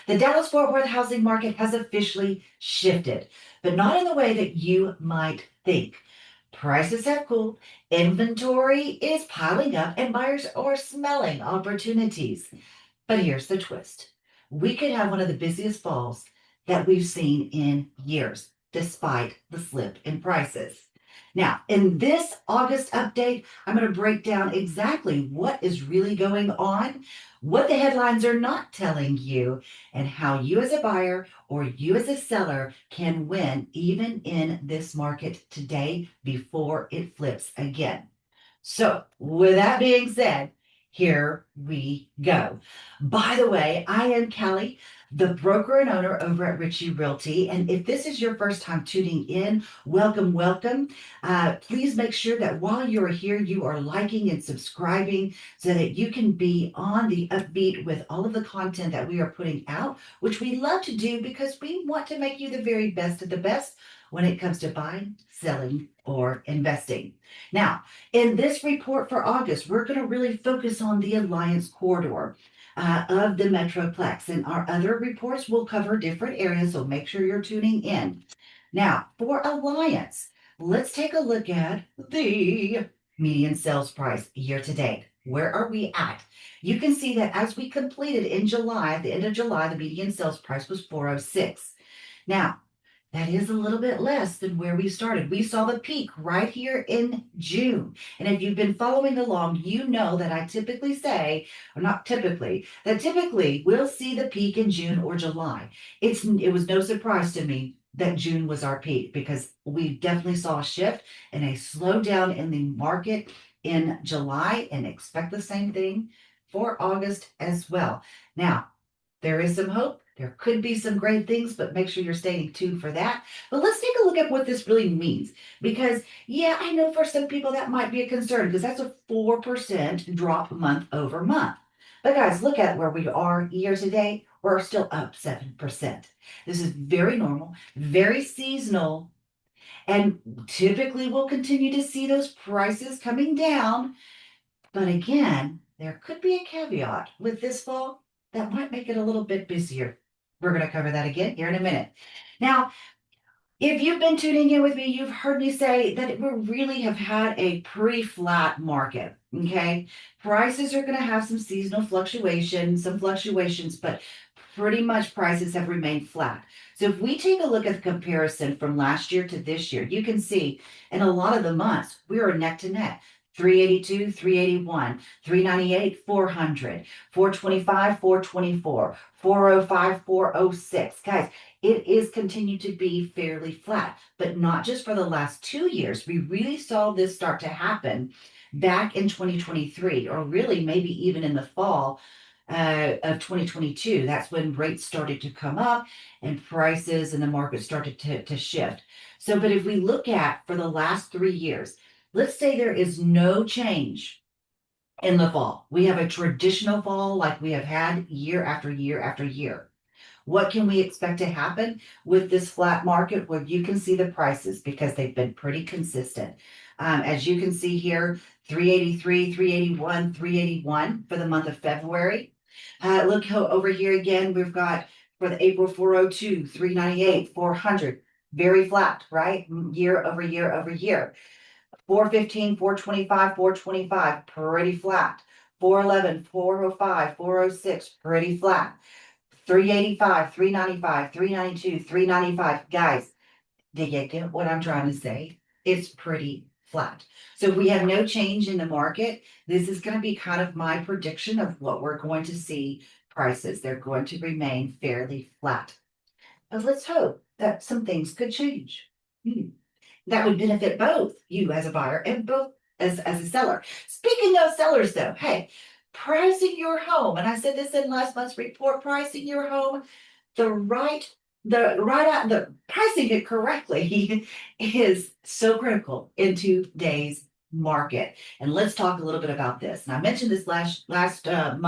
The Dallas-Fort Worth housing market has officially shifted, but not in the way that you might think. Prices have cooled, inventory is piling up, and buyers are smelling opportunities. But here's the twist. We could have one of the busiest falls that we've seen in years, despite the slip in prices. Now, in this August update, I'm going to break down exactly what is really going on, what the headlines are not telling you, and how you as a buyer or you as a seller can win even in this market today before it flips again. So, with that being said, here we go. By the way, I am Kallie, the broker and owner over at Ritchey Realty. And if this is your first time tuning in, welcome, welcome. Please make sure that while you're here, you are liking and subscribing so that you can be on the upbeat with all of the content that we are putting out, which we love to do because we want to make you the very best of the best when it comes to buying, selling, or investing. Now, in this report for August, we're going to really focus on the Alliance Corridor of the Metroplex. And our other reports will cover different areas, so make sure you're tuning in. Now, for Alliance, let's take a look at the median sales price year to date. Where are we at? You can see that as we completed in July, at the end of July, the median sales price was 406. Now, that is a little bit less than where we started. We saw the peak right here in June. And if you've been following along, you know that I typically say, or not typically, that typically we'll see the peak in June or July. It was no surprise to me that June was our peak because we definitely saw a shift and a slowdown in the market in July and expect the same thing for August as well. Now, there is some hope. There could be some great things, but make sure you're staying tuned for that. But let's take a look at what this really means. Because, yeah, I know for some people that might be a concern because that's a 4% drop month over month. But guys, look at where we are year to date. We're still up 7%. This is very normal, very seasonal, and typically we'll continue to see those prices coming down. But again, there could be a caveat with this fall that might make it a little bit busier. We're going to cover that again here in a minute. Now, if you've been tuning in with me, you've heard me say that we really have had a pretty flat market. Okay. Prices are going to have some seasonal fluctuations, but pretty much prices have remained flat. So if we take a look at the comparison from last year to this year, you can see in a lot of the months, we are neck to neck. 382, 381, 398, 400, 425, 424, 405, 406. Guys, it is continued to be fairly flat, but not just for the last 2 years. We really saw this start to happen back in 2023, or really maybe even in the fall of 2022. That's when rates started to come up and prices in the market started to shift. So, but if we look at for the last 3 years, let's say there is no change in the fall. We have a traditional fall like we have had year after year after year. What can we expect to happen with this flat market? Well, you can see the prices because they've been pretty consistent. As you can see here, 383, 381, 381 for the month of February. Look over here again, we've got for the April 402, 398, 400. Very flat, right? Year over year over year. 415, 425, 425, pretty flat. 411, 405, 406, pretty flat. 385, 395, 392, 395. Guys, do you get what I'm trying to say? It's pretty flat. So if we have no change in the market, this is going to be kind of my prediction of what we're going to see prices. They're going to remain fairly flat. But let's hope that some things could change. That would benefit both you as a buyer and both as a seller. Speaking of sellers, though, hey, pricing your home, and I said this in last month's report, pricing your home, the pricing it correctly is so critical in today's market. And let's talk a little bit about this. And I mentioned this last month. I'm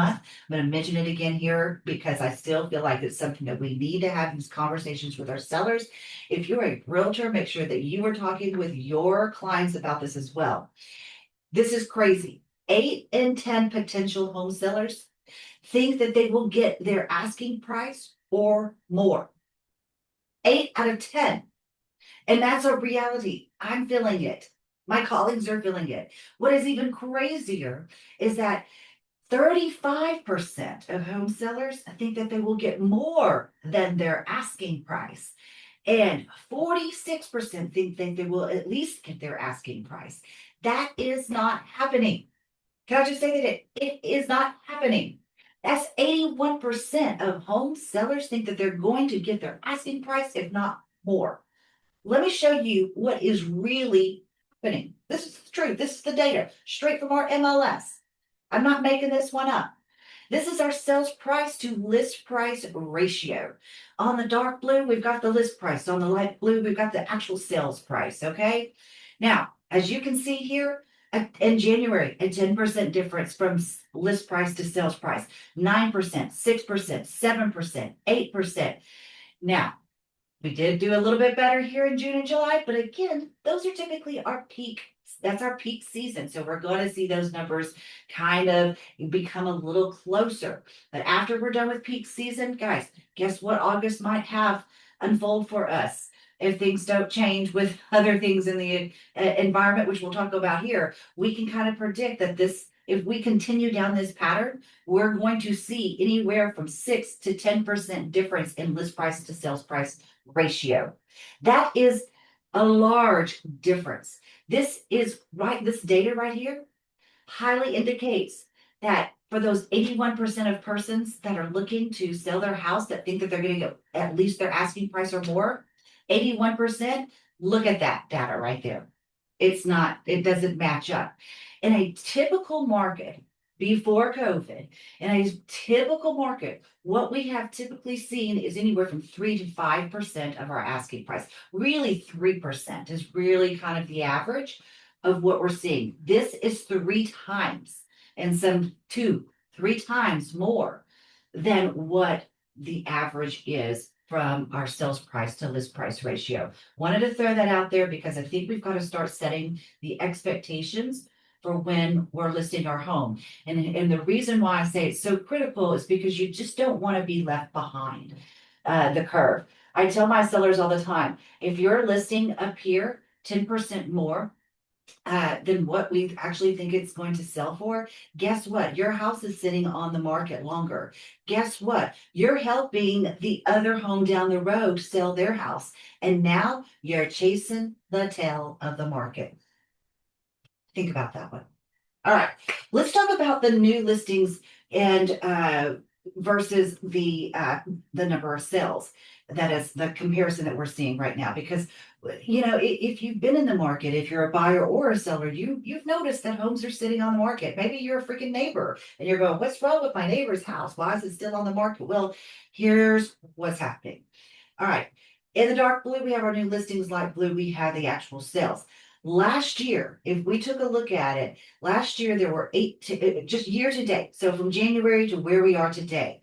going to mention it again here because I still feel like it's something that we need to have these conversations with our sellers. If you're a realtor, make sure that you are talking with your clients about this as well. This is crazy. 8 in 10 potential home sellers think that they will get their asking price or more. 8 out of 10. And that's a reality. I'm feeling it. My colleagues are feeling it. What is even crazier is that 35% of home sellers think that they will get more than their asking price. And 46% think they will at least get their asking price. That is not happening. Can I just say that it is not happening? That's 81% of home sellers think that they're going to get their asking price, if not more. Let me show you what is really happening. This is the truth. This is the data straight from our MLS. I'm not making this one up. This is our sales price to list price ratio. On the dark blue, we've got the list price. On the light blue, we've got the actual sales price, okay? Now, as you can see here, in January, a 10% difference from list price to sales price, 9%, 6%, 7%, 8%. Now, we did do a little bit better here in June and July, but again, those are typically our peak. That's our peak season. So we're going to see those numbers kind of become a little closer. But after we're done with peak season, guys, guess what August might have unfold for us? If things don't change with other things in the environment, which we'll talk about here, we can kind of predict that if we continue down this pattern, we're going to see anywhere from 6 to 10% difference in list price to sales price ratio. That is a large difference. This data right here highly indicates that for those 81% of persons that are looking to sell their house that think that they're going to get at least their asking price or more, 81%, look at that data right there. It doesn't match up. In a typical market before COVID, in a typical market, what we have typically seen is anywhere from 3 to 5% of our asking price. Really, 3% is really kind of the average of what we're seeing. This is 3 times, and some 3 times more than what the average is from our sales price to list price ratio. Wanted to throw that out there because I think we've got to start setting the expectations for when we're listing our home. And the reason why I say it's so critical is because you just don't want to be left behind the curve. I tell my sellers all the time, if you're listing up here 10% more than what we actually think it's going to sell for, guess what? Your house is sitting on the market longer. Guess what? You're helping the other home down the road sell their house. And now you're chasing the tail of the market. Think about that one. All right, let's talk about the new listings and versus the number of sales. That is the comparison that we're seeing right now. Because if you've been in the market, if you're a buyer or a seller, you've noticed that homes are sitting on the market. Maybe you're a freaking neighbor and you're going, "What's wrong with my neighbor's house? Why is it still on the market?" Well, here's what's happening. All right, in the dark blue, we have our new listings. Light blue, we have the actual sales. Last year, if we took a look at it, last year there were just year to date. So from January to where we are today,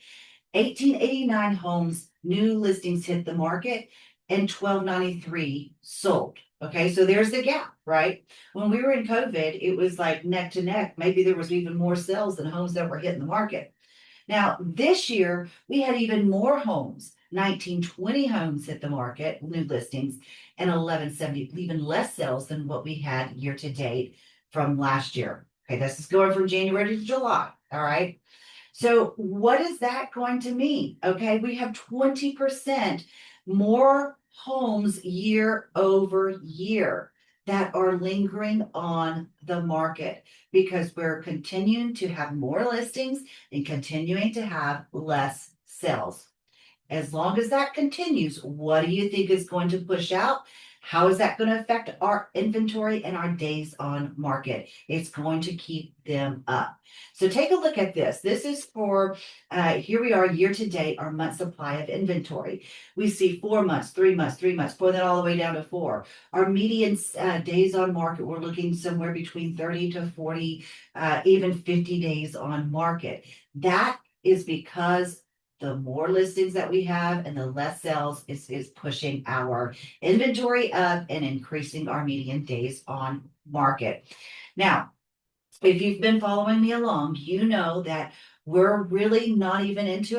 1889 homes, new listings hit the market and 1293 sold. Okay, so there's the gap, right? When we were in COVID, it was like neck to neck. Maybe there was even more sales than homes that were hitting the market. Now, this year, we had even more homes. 1920 homes hit the market, new listings, and 1170, even less sales than what we had year to date from last year. Okay, this is going from January to July. All right. So what is that going to mean? Okay, we have 20% more homes year over year that are lingering on the market because we're continuing to have more listings and continuing to have less sales. As long as that continues, what do you think is going to push out? How is that going to affect our inventory and our days on market? It's going to keep them up. So take a look at this. This is for, here we are year to date, our month supply of inventory. We see 4 months, 3 months, 3 months, pull that all the way down to 4. Our median days on market, we're looking somewhere between 30 to 40, even 50 days on market. That is because the more listings that we have and the less sales is pushing our inventory up and increasing our median days on market. Now, if you've been following me along, you know that we're really not even into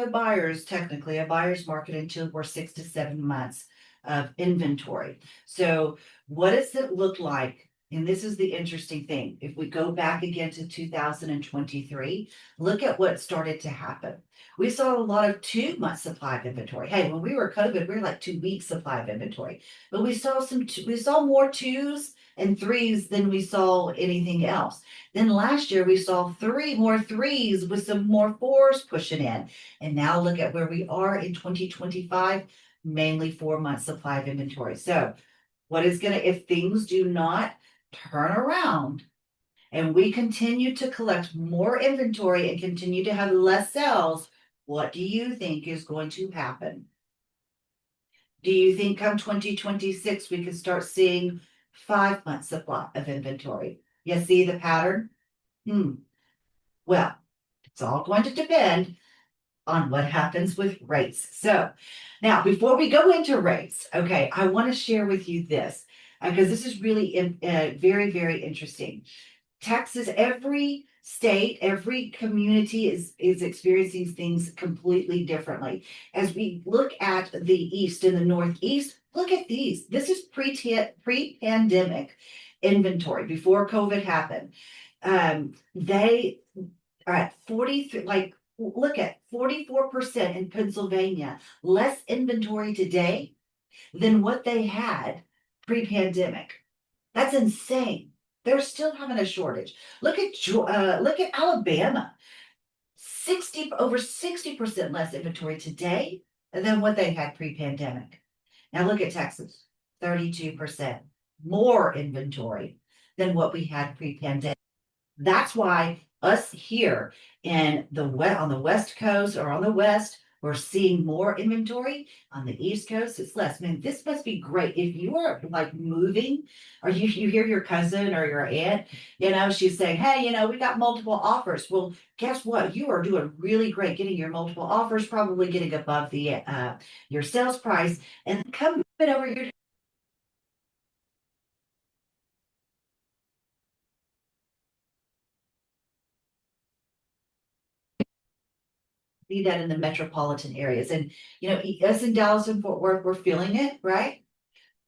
technically a buyer's market until we're 6 to 7 months of inventory. So what does it look like? And this is the interesting thing. If we go back again to 2023, look at what started to happen. We saw a lot of 2 month supply of inventory. Hey, when we were COVID, we were like 2 weeks supply of inventory, but we saw more twos and threes than we saw anything else. Then last year we saw three more threes with some more fours pushing in. And now look at where we are in 2025, mainly 4 months supply of inventory. So if things do not turn around and we continue to collect more inventory and continue to have less sales, what do you think is going to happen? Do you think come 2026 we can start seeing 5 months supply of inventory? You see the pattern? Well, it's all going to depend on what happens with rates. So now, before we go into rates, okay, I want to share with you this because this is really very, very interesting. Texas, every state, every community is experiencing things completely differently. As we look at the East and the Northeast, look at these. This is pre-pandemic inventory before COVID happened. They are at 43, like, look at 44% in Pennsylvania, less inventory today than what they had pre-pandemic. That's insane. They're still having a shortage. Look at Alabama. Over 60% less inventory today than what they had pre-pandemic. Now look at Texas, 32% more inventory than what we had pre-pandemic. That's why us here on the West Coast or on the West, we're seeing more inventory. On the East Coast, it's less. Man, this must be great. If you are like moving, or you hear your cousin or your aunt, she's saying, hey, we got multiple offers. Well, guess what? You are doing really great getting your multiple offers, probably getting above the your sales price, and come over here. See that in the metropolitan areas. And, us in Dallas and Fort Worth, we're feeling it, right?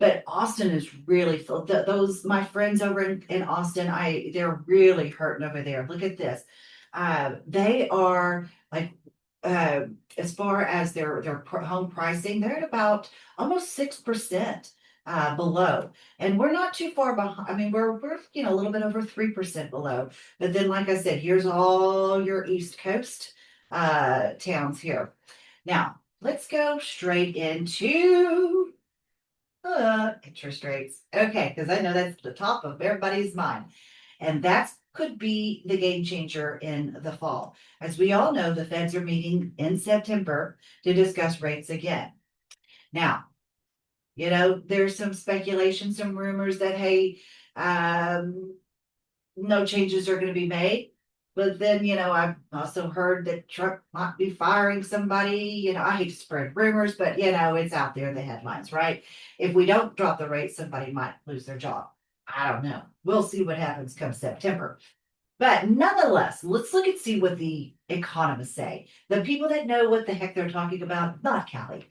But Austin is really full. My friends over in Austin, they're really hurting over there. Look at this. They are like, as far as their home pricing, they're at about almost 6% below, and we're not too far behind. I mean, we're a little bit over 3% below. But then, like I said, here's all your East Coast towns here. Now, let's go straight into interest rates. Okay, because I know that's the top of everybody's mind. And that could be the game changer in the fall. As we all know, the Feds are meeting in September to discuss rates again. Now, there's some speculation, some rumors that, hey, no changes are going to be made. But then, I've also heard that Trump might be firing somebody. I hate to spread rumors, but, it's out there in the headlines, right? If we don't drop the rate, somebody might lose their job. I don't know. We'll see what happens come September. But nonetheless, let's look and see what the economists say. The people that know what the heck they're talking about, not Kallie.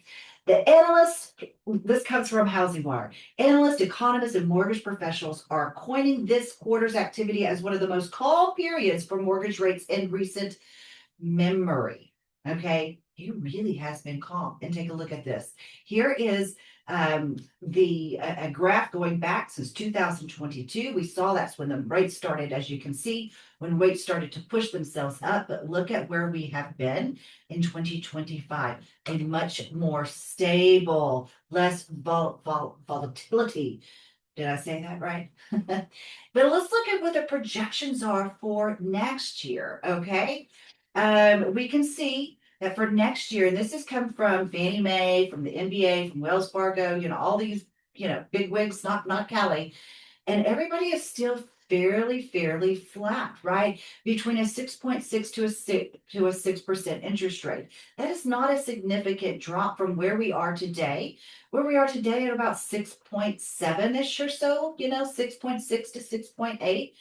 The analysts, this comes from Housing Wire. Analysts, economists, and mortgage professionals are coining this quarter's activity as one of the most calm periods for mortgage rates in recent memory. Okay, it really has been calm. And take a look at this. Here is a graph going back since 2022. We saw that's when the rates started, as you can see, when rates started to push themselves up. But look at where we have been in 2025, a much more stable, less volatility. Did I say that right? But let's look at what the projections are for next year. Okay, we can see that for next year, and this has come from Fannie Mae, from the NBA, from Wells Fargo, all these, big wigs, not Kallie, and everybody is still fairly flat, right? Between a 6.6 to a 6% interest rate. That is not a significant drop from where we are today. Where we are today at about 6.7-ish or so, 6.6 to 6.8.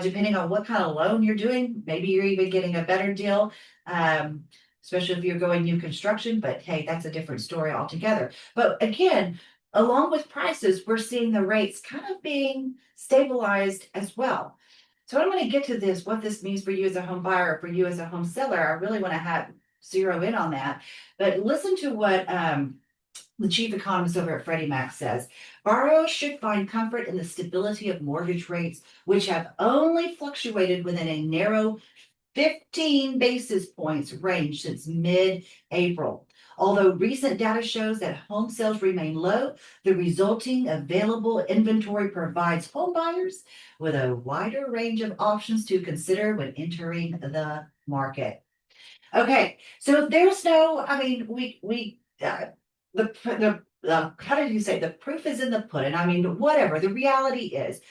Depending on what kind of loan you're doing, maybe you're even getting a better deal. especially if you're going new construction, but hey, that's a different story altogether. But again, along with prices, we're seeing the rates kind of being stabilized as well. So I'm going to get to this, what this means for you as a home buyer, for you as a home seller. I really want to have zero in on that. But listen to what the chief economist over at Freddie Mac says. Borrowers should find comfort in the stability of mortgage rates, which have only fluctuated within a narrow 15 basis points range since mid-April. Although recent data shows that home sales remain low, the resulting available inventory provides home buyers with a wider range of options to consider when entering the market. Okay, so there's no, I mean, how did you say, the proof is in the pudding. I mean, whatever, the reality is,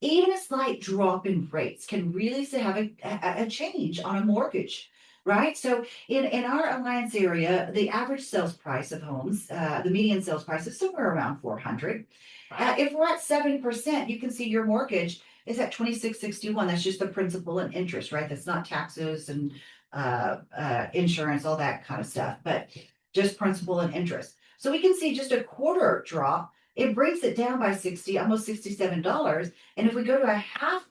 even a slight drop in rates can really have a change on a mortgage, right? So in our alliance area, the average sales price of homes, the median sales price is somewhere around 400. If we're at 7%, you can see your mortgage is at 2661. That's just the principal and interest, right? That's not taxes and insurance, all that kind of stuff, but just principal and interest. So we can see just a quarter drop. It brings it down by 60, almost $67. And if we go to a half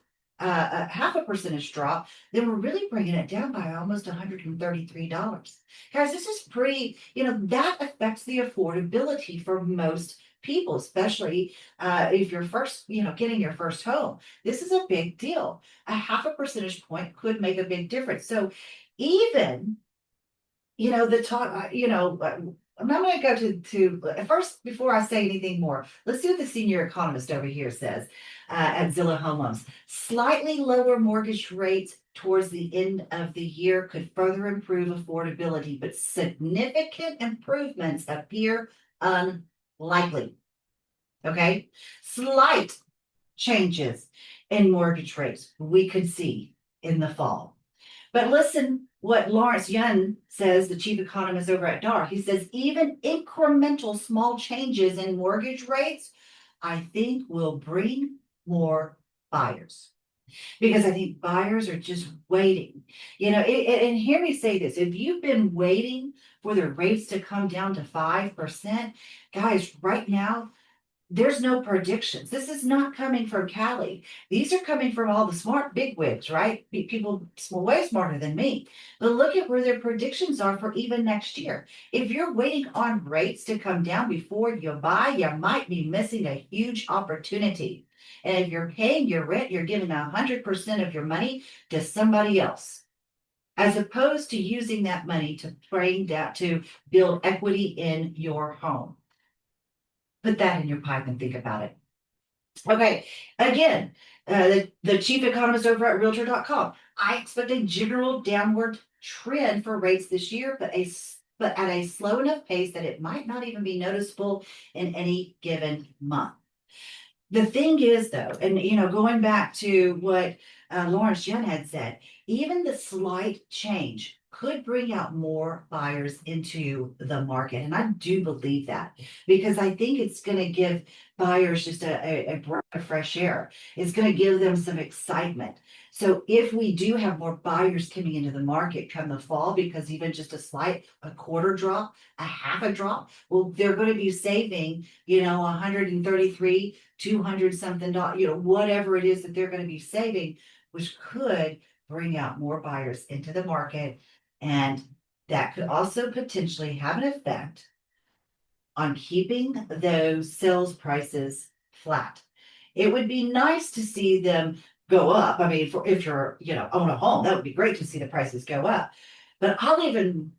a percentage drop, then we're really bringing it down by almost $133. Guys, this is pretty, that affects the affordability for most people, especially if you're first, getting your first home. This is a big deal. A half a percentage point could make a big difference. So even, the talk, I'm not going to go to first, before I say anything more, let's see what the senior economist over here says at Zillow Home Loans. Slightly lower mortgage rates towards the end of the year could further improve affordability, but significant improvements appear unlikely. Okay, slight changes in mortgage rates we could see in the fall. But listen what Lawrence Yun says, the chief economist over at DAR. He says, even incremental small changes in mortgage rates, I think will bring more buyers. Because I think buyers are just waiting. And hear me say this, if you've been waiting for the rates to come down to 5%, guys, right now, there's no predictions. This is not coming from Kallie. These are coming from all the smart bigwigs, right? People way smarter than me. But look at where their predictions are for even next year. If you're waiting on rates to come down before you buy, you might be missing a huge opportunity. And if you're paying your rent, you're giving 100% of your money to somebody else, as opposed to using that money to to build equity in your home. Put that in your pipe and think about it. Okay, again, the chief economist over at Realtor.com. I expect a general downward trend for rates this year, but at a slow enough pace that it might not even be noticeable in any given month. The thing is, though, and going back to what Lawrence Yun had said, even the slight change could bring out more buyers into the market. And I do believe that, because I think it's going to give buyers just a breath of fresh air. It's going to give them some excitement. So if we do have more buyers coming into the market come the fall, because even just a quarter drop, a half a drop, well, they're going to be saving, 133, 200 something dollars, whatever it is that they're going to be saving, which could bring out more buyers into the market. And that could also potentially have an effect on keeping those sales prices flat. It would be nice to see them go up. I mean, if you're, own a home, that would be great to see the prices go up. But I'll even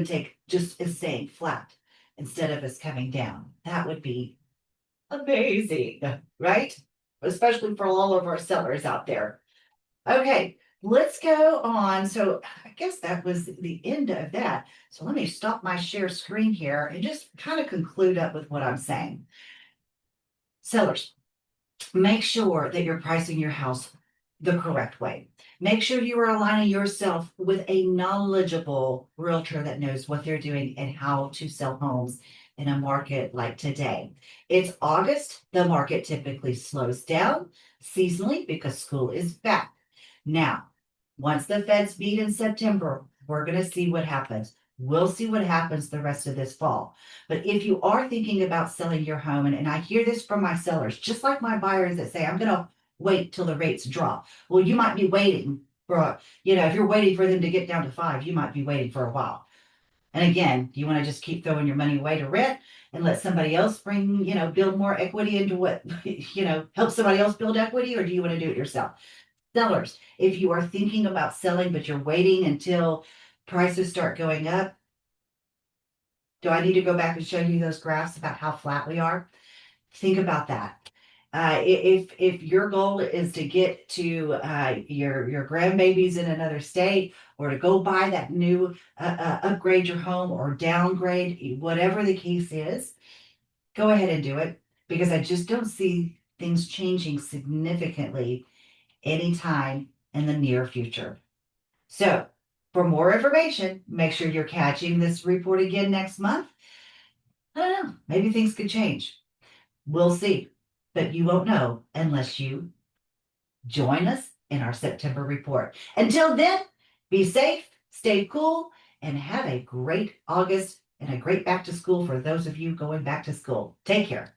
take just as staying flat instead of us coming down. That would be amazing, right? Especially for all of our sellers out there. Okay, let's go on. So I guess that was the end of that. So let me stop my share screen here and just kind of conclude up with what I'm saying. Sellers, make sure that you're pricing your house the correct way. Make sure you are aligning yourself with a knowledgeable realtor that knows what they're doing and how to sell homes in a market like today. It's August. The market typically slows down seasonally because school is back. Now, once the Feds meet in September, We're going to see what happens. We'll see what happens the rest of this fall. But if you are thinking about selling your home, and I hear this from my sellers, just like my buyers that say, I'm going to wait till the rates drop. Well, you might be waiting for, if you're waiting for them to get down to 5, you might be waiting for a while. And again, do you want to just keep throwing your money away to rent and let somebody else build more equity into what, help somebody else build equity, or do you want to do it yourself? Sellers, if you are thinking about selling, but you're waiting until prices start going up, do I need to go back and show you those graphs about how flat we are? Think about that. If your goal is to get to your grandbabies in another state, or to go buy that new upgrade your home or downgrade, whatever the case is, go ahead and do it, because I just don't see things changing significantly anytime in the near future. So, for more information, make sure you're catching this report again next month. I don't know, maybe things could change. We'll see, but you won't know unless you join us in our September report. Until then, be safe, stay cool, and have a great August and a great back to school for those of you going back to school. Take care.